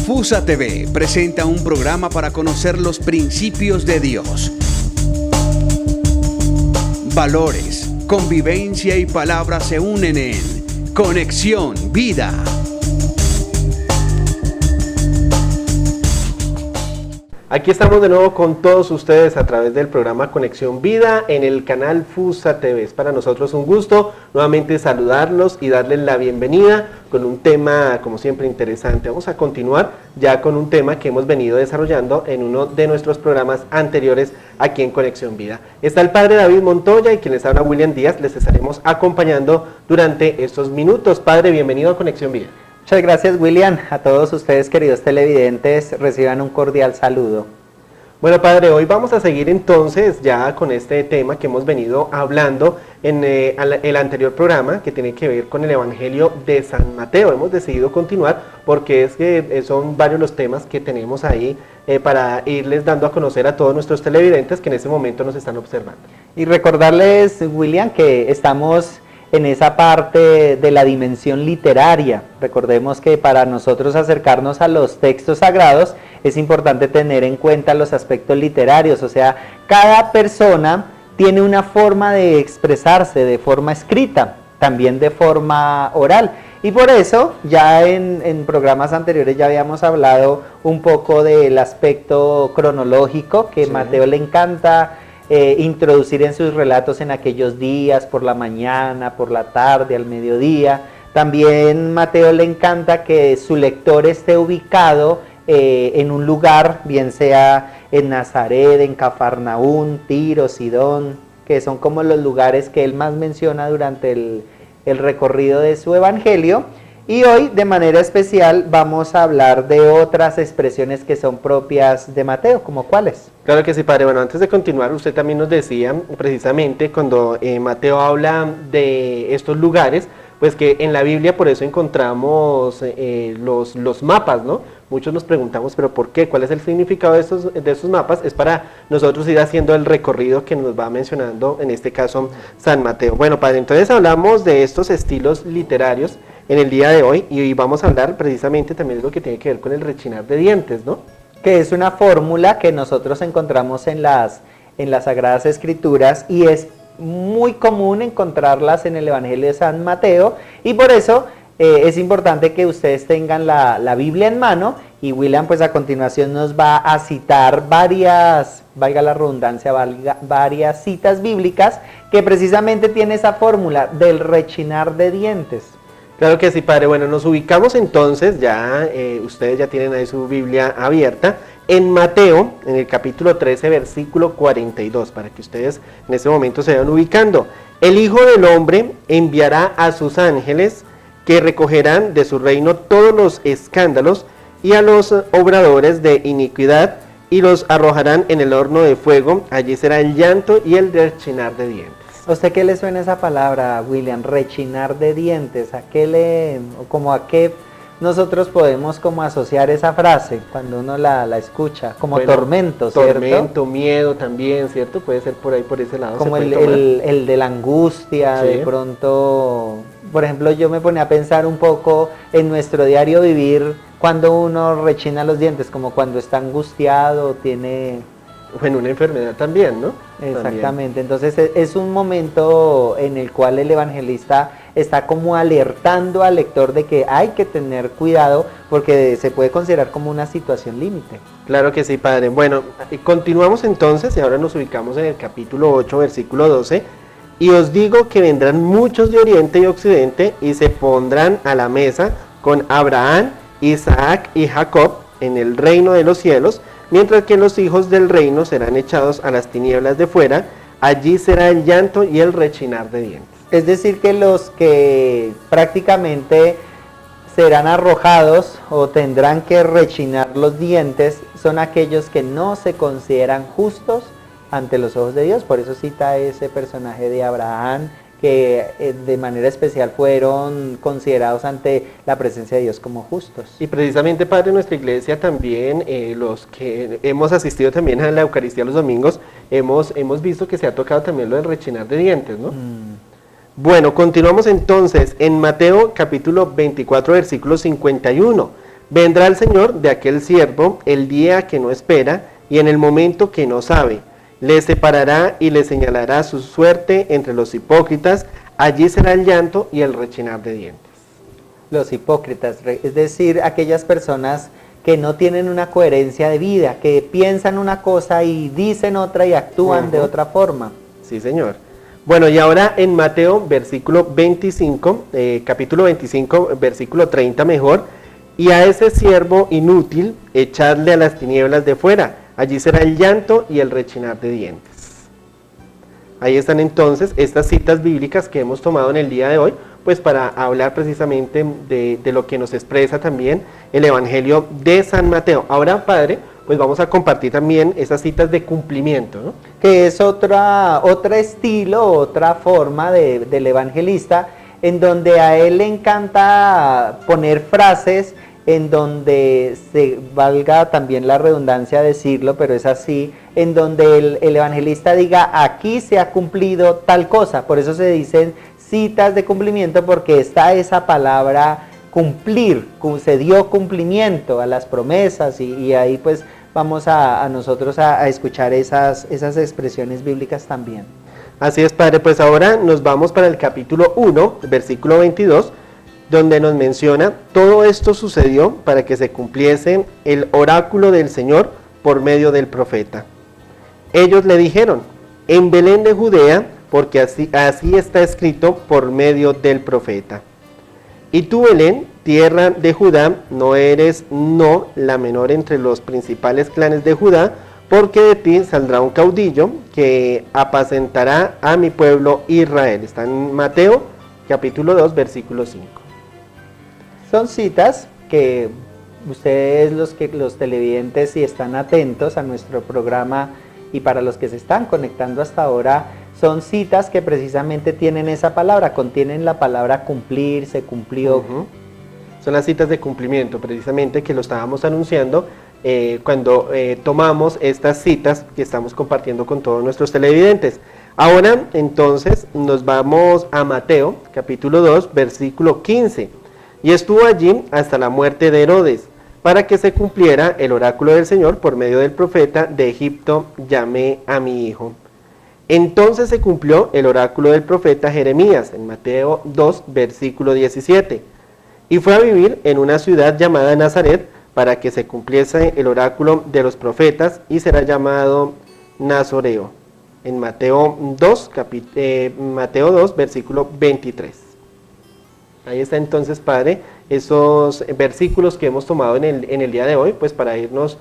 FUSA TV presenta un programa para conocer los principios de Dios. Valores, convivencia y palabras se unen en Conexión Vida. Aquí estamos de nuevo con todos ustedes a través del programa Conexión Vida en el canal FUSA TV. Es para nosotros un gusto nuevamente saludarlos y darles la bienvenida con un tema como siempre interesante. Vamos a continuar ya con un tema que hemos venido desarrollando en uno de nuestros programas anteriores aquí en Conexión Vida. Está el padre David Montoya y quien les habla William Díaz. Les estaremos acompañando durante estos minutos. Padre, bienvenido a Conexión Vida. Muchas gracias, William. A todos ustedes, queridos televidentes, reciban un cordial saludo. Bueno, padre, hoy vamos a seguir entonces ya con este tema que hemos venido hablando en el anterior programa, que tiene que ver con el Evangelio de San Mateo. Hemos decidido continuar porque es que son varios los temas que tenemos ahí para irles dando a conocer a todos nuestros televidentes que en este momento nos están observando. Y recordarles, William, que estamos en esa parte de la dimensión literaria. Recordemos que para nosotros acercarnos a los textos sagrados es importante tener en cuenta los aspectos literarios, o sea, cada persona tiene una forma de expresarse de forma escrita, también de forma oral. Y por eso ya en programas anteriores ya habíamos hablado un poco del aspecto cronológico que sí. Mateo le encanta introducir en sus relatos en aquellos días, por la mañana, por la tarde, al mediodía. También Mateo le encanta que su lector esté ubicado en un lugar, bien sea en Nazaret, en Cafarnaún, Tiro, Sidón, que son como los lugares que él más menciona durante el recorrido de su evangelio. Y hoy, de manera especial, vamos a hablar de otras expresiones que son propias de Mateo, ¿como cuáles? Claro que sí, padre. Bueno, antes de continuar, usted también nos decía, precisamente, cuando Mateo habla de estos lugares, pues que en la Biblia por eso encontramos los mapas, ¿no? Muchos nos preguntamos, ¿pero por qué? ¿Cuál es el significado de esos mapas? Es para nosotros ir haciendo el recorrido que nos va mencionando, en este caso, San Mateo. Bueno, padre, entonces hablamos de estos estilos literarios en el día de hoy y vamos a hablar precisamente también de lo que tiene que ver con el rechinar de dientes, ¿no? Que es una fórmula que nosotros encontramos en las Sagradas Escrituras y es muy común encontrarlas en el Evangelio de San Mateo y por eso es importante que ustedes tengan la Biblia en mano y William pues a continuación nos va a citar varias, valga la redundancia, varias citas bíblicas que precisamente tiene esa fórmula del rechinar de dientes. Claro que sí, padre. Bueno, nos ubicamos entonces, ya ustedes ya tienen ahí su Biblia abierta, en Mateo, en el capítulo 13, versículo 42, para que ustedes en este momento se vayan ubicando. El Hijo del Hombre enviará a sus ángeles que recogerán de su reino todos los escándalos y a los obradores de iniquidad y los arrojarán en el horno de fuego. Allí será el llanto y el rechinar de dientes. ¿A usted qué le suena esa palabra, William? Rechinar de dientes. ¿A qué nosotros podemos como asociar esa frase cuando uno la escucha? Como bueno, tormento, ¿cierto? Tormento, miedo también, ¿cierto? Puede ser por ahí, por ese lado. Como el de la angustia, sí. De pronto, por ejemplo, yo me ponía a pensar un poco en nuestro diario vivir cuando uno rechina los dientes, como cuando está angustiado, tiene... Bueno, una enfermedad también, ¿no? Exactamente, también. Entonces es un momento en el cual el evangelista está como alertando al lector de que hay que tener cuidado porque se puede considerar como una situación límite. Claro que sí, padre. Bueno, continuamos entonces y ahora nos ubicamos en el capítulo 8, versículo 12. Y os digo que vendrán muchos de oriente y occidente y se pondrán a la mesa con Abraham, Isaac y Jacob en el reino de los cielos, mientras que los hijos del reino serán echados a las tinieblas de fuera, allí será el llanto y el rechinar de dientes. Es decir, que los que prácticamente serán arrojados o tendrán que rechinar los dientes son aquellos que no se consideran justos ante los ojos de Dios. Por eso cita ese personaje de Abraham, que de manera especial fueron considerados ante la presencia de Dios como justos. Y precisamente, Padre, en nuestra iglesia también, los que hemos asistido también a la Eucaristía los domingos, hemos visto que se ha tocado también lo del rechinar de dientes, ¿no? Bueno, continuamos entonces en Mateo capítulo 24, versículo 51. Vendrá el Señor de aquel siervo el día que no espera y en el momento que no sabe. Le separará y le señalará su suerte entre los hipócritas. Allí será el llanto y el rechinar de dientes. Los hipócritas, es decir, aquellas personas que no tienen una coherencia de vida, que piensan una cosa y dicen otra y actúan de otra forma. Sí, Señor. Bueno, y ahora en Mateo, versículo 25, capítulo 25, versículo 30 mejor. Y a ese siervo inútil, echadle a las tinieblas de fuera. Allí será el llanto y el rechinar de dientes. Ahí están entonces estas citas bíblicas que hemos tomado en el día de hoy, pues para hablar precisamente de lo que nos expresa también el Evangelio de San Mateo. Ahora, Padre, pues vamos a compartir también esas citas de cumplimiento, ¿no? Que es otro estilo, otra forma del evangelista, en donde a él le encanta poner frases en donde se valga también la redundancia decirlo, pero es así, en donde el evangelista diga, aquí se ha cumplido tal cosa. Por eso se dicen citas de cumplimiento, porque está esa palabra cumplir, se dio cumplimiento a las promesas, y ahí pues vamos a nosotros a escuchar esas expresiones bíblicas también. Así es, Padre, pues ahora nos vamos para el capítulo 1, versículo 22, donde nos menciona, todo esto sucedió para que se cumpliese el oráculo del Señor por medio del profeta. Ellos le dijeron, en Belén de Judea, porque así está escrito por medio del profeta. Y tú, Belén, tierra de Judá, no eres la menor entre los principales clanes de Judá, porque de ti saldrá un caudillo que apacentará a mi pueblo Israel. Está en Mateo capítulo 2, versículo 5. Son citas que ustedes, los televidentes, si están atentos a nuestro programa, y para los que se están conectando hasta ahora, son citas que precisamente tienen esa palabra, contienen la palabra cumplir, se cumplió. Son las citas de cumplimiento, precisamente, que lo estábamos anunciando cuando tomamos estas citas que estamos compartiendo con todos nuestros televidentes. Ahora, entonces, nos vamos a Mateo, capítulo 2, versículo 15. Y estuvo allí hasta la muerte de Herodes, para que se cumpliera el oráculo del Señor por medio del profeta, de Egipto llamé a mi hijo. Entonces se cumplió el oráculo del profeta Jeremías, en Mateo 2, versículo 17. Y fue a vivir en una ciudad llamada Nazaret, para que se cumpliese el oráculo de los profetas, y será llamado Nazoreo, en Mateo 2, versículo 23. Ahí está entonces, Padre, esos versículos que hemos tomado en el día de hoy, pues para irnos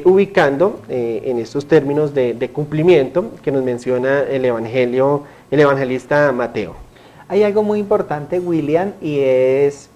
ubicando en estos términos de cumplimiento que nos menciona el evangelista Mateo. Hay algo muy importante, William, y es,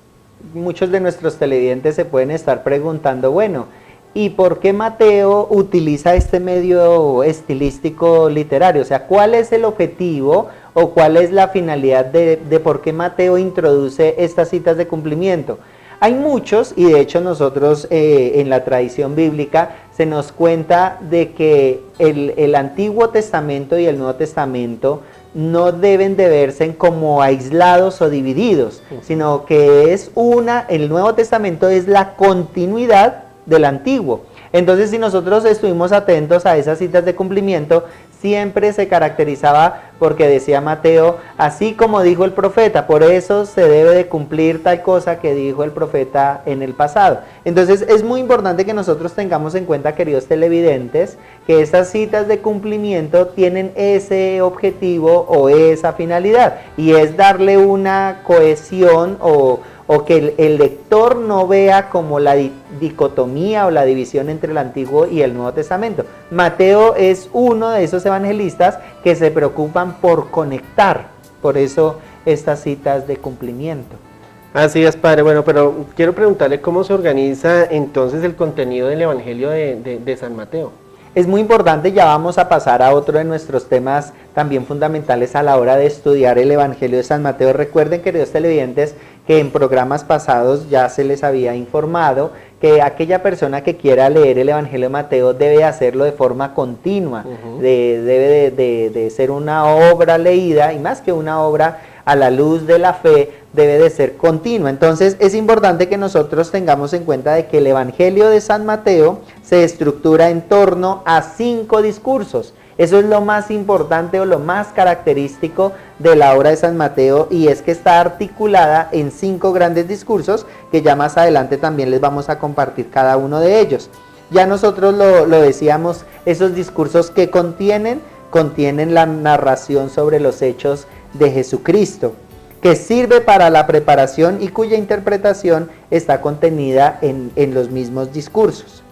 muchos de nuestros televidentes se pueden estar preguntando, bueno, ¿y por qué Mateo utiliza este medio estilístico literario? O sea, ¿cuál es el objetivo o cuál es la finalidad de por qué Mateo introduce estas citas de cumplimiento? Hay muchos, y de hecho nosotros en la tradición bíblica se nos cuenta de que el Antiguo Testamento y el Nuevo Testamento no deben de verse como aislados o divididos, sino que el Nuevo Testamento es la continuidad del Antiguo. Entonces, si nosotros estuvimos atentos a esas citas de cumplimiento, siempre se caracterizaba porque decía Mateo, así como dijo el profeta, por eso se debe de cumplir tal cosa que dijo el profeta en el pasado. Entonces, es muy importante que nosotros tengamos en cuenta, queridos televidentes, que estas citas de cumplimiento tienen ese objetivo o esa finalidad, y es darle una cohesión o que el lector no vea como la dicotomía o la división entre el Antiguo y el Nuevo Testamento. Mateo es uno de esos evangelistas que se preocupan por conectar, por eso estas citas de cumplimiento. Así es, Padre. Bueno, pero quiero preguntarle cómo se organiza entonces el contenido del Evangelio de San Mateo. Es muy importante, ya vamos a pasar a otro de nuestros temas también fundamentales a la hora de estudiar el Evangelio de San Mateo. Recuerden, queridos televidentes, que en programas pasados ya se les había informado que aquella persona que quiera leer el Evangelio de Mateo debe hacerlo de forma continua, debe de ser una obra leída, y más que una obra a la luz de la fe, debe de ser continua. Entonces es importante que nosotros tengamos en cuenta de que el Evangelio de San Mateo se estructura en torno a 5 discursos. Eso es lo más importante o lo más característico de la obra de San Mateo, y es que está articulada en 5 grandes discursos que ya más adelante también les vamos a compartir cada uno de ellos. Ya nosotros lo decíamos, esos discursos que contienen la narración sobre los hechos de Jesucristo, que sirve para la preparación y cuya interpretación está contenida en los mismos discursos.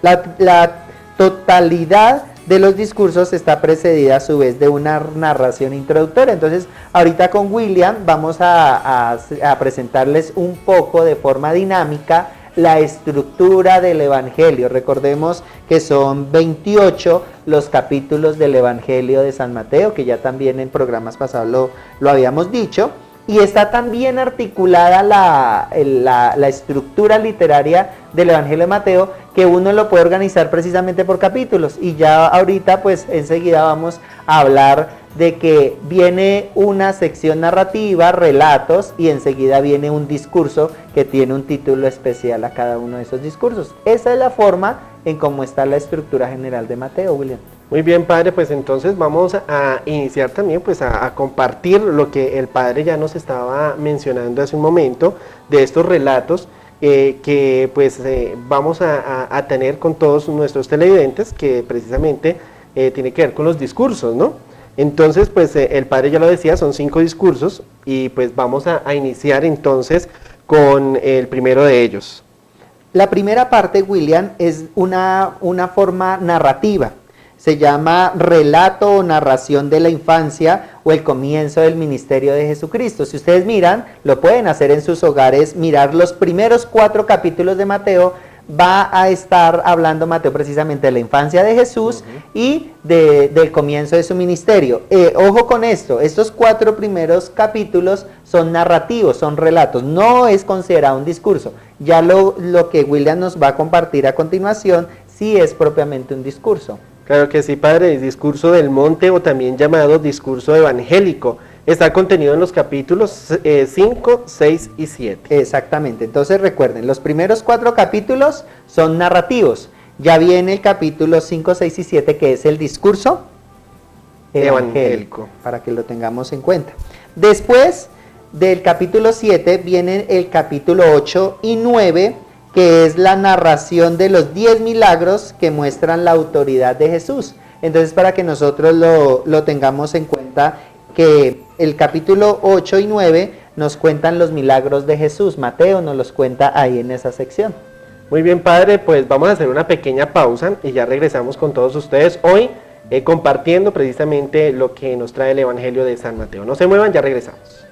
La totalidad de los discursos está precedida a su vez de una narración introductoria. Entonces, ahorita con William vamos a presentarles un poco de forma dinámica la estructura del Evangelio. Recordemos que son 28 los capítulos del Evangelio de San Mateo, que ya también en programas pasados lo habíamos dicho, y está también articulada la estructura literaria del Evangelio de Mateo, que uno lo puede organizar precisamente por capítulos, y ya ahorita pues enseguida vamos a hablar de que viene una sección narrativa, relatos, y enseguida viene un discurso que tiene un título especial a cada uno de esos discursos. Esa es la forma en cómo está la estructura general de Mateo, William. Muy bien, padre, pues entonces vamos a iniciar también pues a compartir lo que el padre ya nos estaba mencionando hace un momento, de estos relatos que pues vamos a tener con todos nuestros televidentes, que precisamente tiene que ver con los discursos, ¿no? Entonces, pues el padre ya lo decía, son 5 discursos, y pues vamos a iniciar entonces con el primero de ellos. La primera parte, William, es una forma narrativa. Se llama relato o narración de la infancia o el comienzo del ministerio de Jesucristo. Si ustedes miran, lo pueden hacer en sus hogares, mirar los primeros 4 capítulos de Mateo. Va a estar hablando Mateo precisamente de la infancia de Jesús y del comienzo de su ministerio. Ojo con esto, estos 4 primeros capítulos son narrativos, son relatos, no es considerado un discurso. Ya lo que William nos va a compartir a continuación sí es propiamente un discurso. Claro que sí, padre, el discurso del monte, o también llamado discurso evangélico, está contenido en los capítulos 5, 6 y 7. Exactamente, entonces recuerden, los primeros 4 capítulos son narrativos. Ya viene el capítulo 5, 6 y 7, que es el discurso evangélico, para que lo tengamos en cuenta. Después del capítulo 7 viene el capítulo 8 y 9, que es la narración de los 10 milagros que muestran la autoridad de Jesús. Entonces, para que nosotros lo tengamos en cuenta, que el capítulo 8 y 9 nos cuentan los milagros de Jesús. Mateo nos los cuenta ahí en esa sección. Muy bien, padre, pues vamos a hacer una pequeña pausa y ya regresamos con todos ustedes hoy compartiendo precisamente lo que nos trae el Evangelio de San Mateo. No se muevan, ya regresamos.